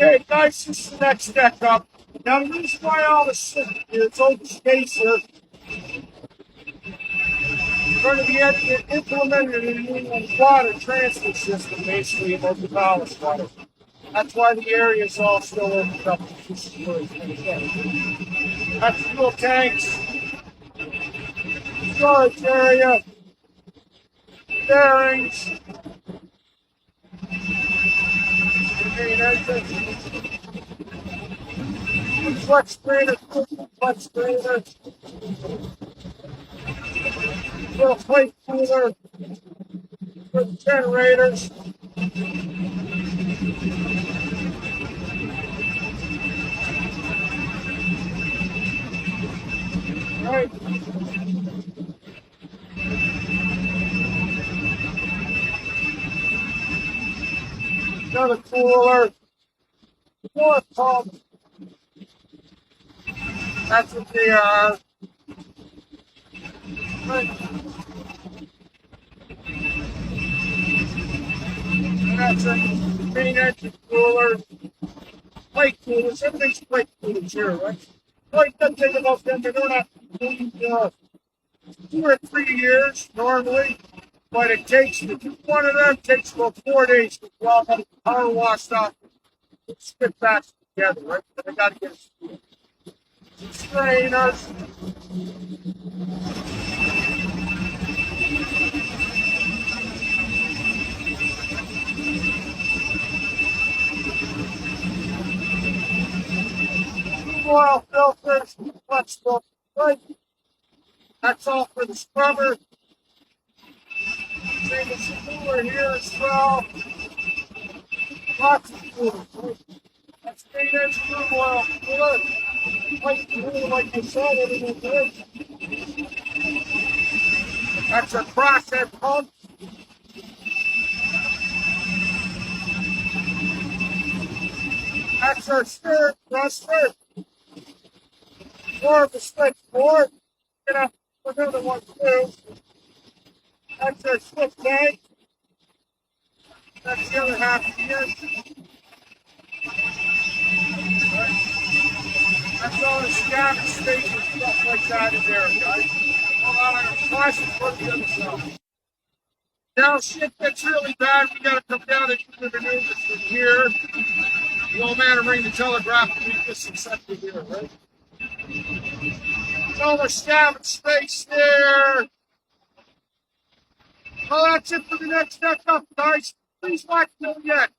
Okay, guys, this is the next deck up. Now, the reason why all the shit is open space here, we're going to be implemented a new water transfer system, basically, in the college water. That's why the area is all still opened up. This is where it's going to go. That's fuel tanks, storage area, bearings, main entrance, flex grader, little plate cooler, with generators. Right. Another cooler, more pump. That's what they are. Right. And that's a main engine cooler, plate coolers, everything's plate coolers here, right? Like the thing about them, they're not 2 or 3 years normally, but it takes, one of them takes about 4 days to all the power washed off and spit back together, right? But they got to get strainers. Oil filters, flexible plate. That's all for the scrubber. Same as the cooler here as well. Lots of coolers. That's main engine room oil cooler. Plate cooler, like I said, everything good. That's our process pump. That's our stir thruster. More of the switchboard. Gonna put another one too. That's our switch tank. That's the other half of the engine. That's all the scatter space and stuff like that in there, guys. Hold on, I'm gonna try to put the other side. Now shit gets really bad, we gotta come down and do the maneuvers from here. The old man will ring the telegraph and we just accept it here, right? So the scatter space there. Well, that's it for the next step up, guys. Please watch till the end.